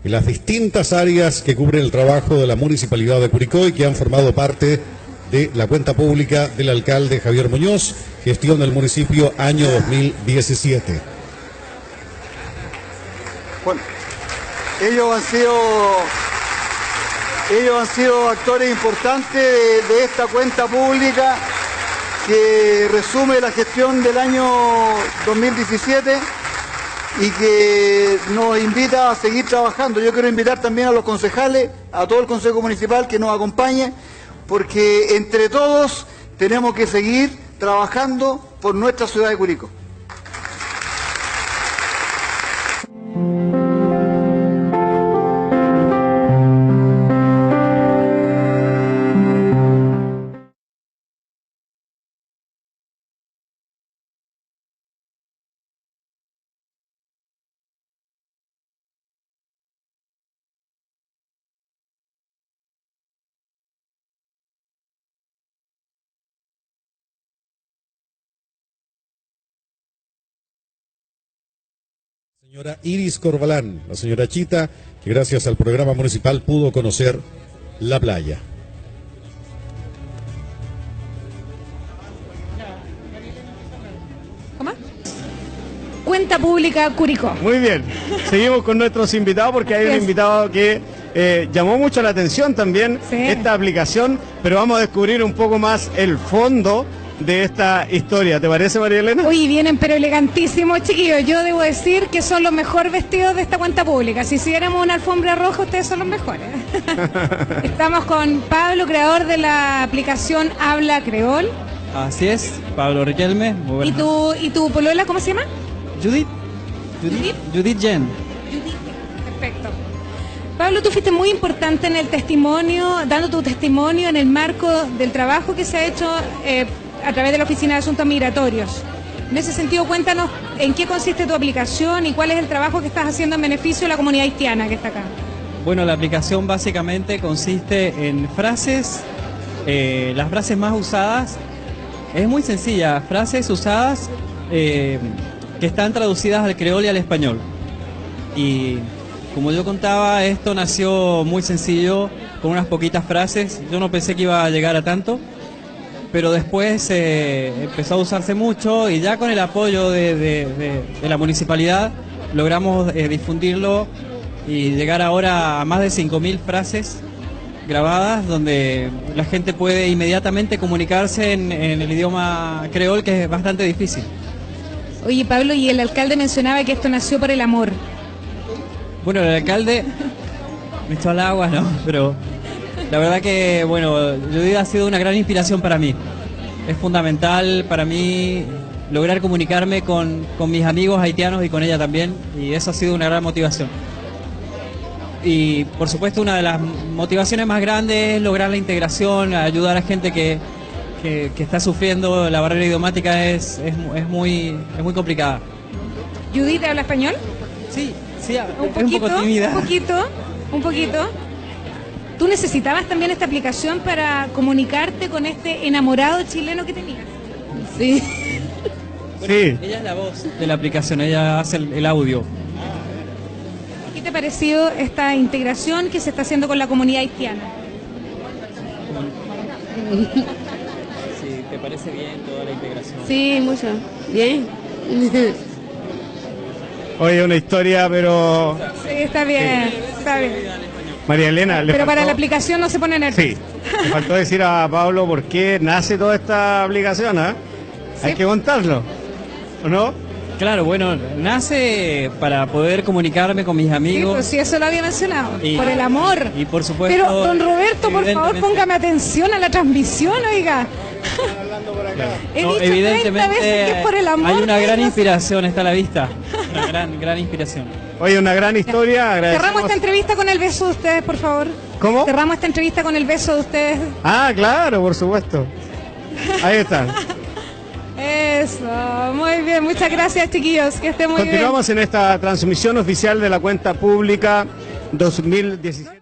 en las distintas áreas que cubren el trabajo de la Municipalidad de Curicó y que han formado parte de la cuenta pública del alcalde Javier Muñoz, gestión del municipio año 2017. Bueno, ellos han sido actores importantes de esta cuenta pública que resume la gestión del año 2017 y que nos invita a seguir trabajando. Yo quiero invitar también a los concejales, a todo el Consejo Municipal que nos acompañe, porque entre todos tenemos que seguir trabajando por nuestra ciudad de Curicó. Señora Iris Corbalán, la señora Chita, que gracias al programa municipal pudo conocer la playa. ¿Cómo? Cuenta pública Curicó. Muy bien, seguimos con nuestros invitados porque hay un invitado que llamó mucho la atención también, esta aplicación, pero vamos a descubrir un poco más el fondo de esta historia. ¿Te parece, María Elena? Uy, vienen pero elegantísimos, chiquillos. Yo debo decir que son los mejor vestidos de esta cuenta pública. Si hiciéramos una alfombra roja, ustedes son los mejores. Estamos con Pablo, creador de la aplicación Habla Creol. Así es, Pablo Riquelme. Muy buenas. ¿Y tu polola cómo se llama? Judith. Judith Jen. Judith, perfecto. Pablo, tú fuiste muy importante en el testimonio, dando tu testimonio en el marco del trabajo que se ha hecho a través de la Oficina de Asuntos Migratorios. En ese sentido, cuéntanos en qué consiste tu aplicación y cuál es el trabajo que estás haciendo en beneficio de la comunidad haitiana que está acá. Bueno, la aplicación básicamente consiste en frases, las frases más usadas, es muy sencilla, frases usadas que están traducidas al creol y al español. Y como yo contaba, esto nació muy sencillo, con unas poquitas frases. Yo no pensé que iba a llegar a tanto, pero después empezó a usarse mucho y ya con el apoyo de la municipalidad logramos difundirlo y llegar ahora a más de 5.000 frases grabadas donde la gente puede inmediatamente comunicarse en el idioma creol, que es bastante difícil. Oye, Pablo, y el alcalde mencionaba que esto nació por el amor. Bueno, el alcalde me echó al agua, ¿no? Pero la verdad que, bueno, Judith ha sido una gran inspiración para mí. Es fundamental para mí lograr comunicarme con mis amigos haitianos y con ella también, y eso ha sido una gran motivación. Y por supuesto una de las motivaciones más grandes es lograr la integración, ayudar a gente que está sufriendo. La barrera idiomática es muy complicada. ¿Judith habla español? Sí, un poco tímida. Un poquito. ¿Tú necesitabas también esta aplicación para comunicarte con este enamorado chileno que tenías? Sí. Bueno, sí. Ella es la voz de la aplicación, ella hace el audio. ¿Qué te ha parecido esta integración que se está haciendo con la comunidad haitiana? Sí, ¿te parece bien toda la integración? Sí, mucho. Bien. Oye, una historia, pero... Sí, está bien, está bien. María Elena, pero para la aplicación no se pone nervioso. Sí, le faltó decir a Pablo por qué nace toda esta aplicación, ¿eh? Sí. Hay que contarlo, ¿o no? Claro, bueno, nace para poder comunicarme con mis amigos. Sí, pues sí, eso lo había mencionado, por el amor. Y por supuesto... Pero, don Roberto, por favor, póngame atención a la transmisión, oiga. Claro. He dicho evidentemente 30 veces que es por el amor. Hay una gran inspiración, está a la vista. Una gran inspiración. Oye, una gran historia. Cerramos esta entrevista con el beso de ustedes, por favor. ¿Cómo? Cerramos esta entrevista con el beso de ustedes. Ah, claro, por supuesto. Ahí están. Eso, muy bien. Muchas gracias, chiquillos. Que estén muy bien. Continuamos en esta transmisión oficial de la cuenta pública 2017.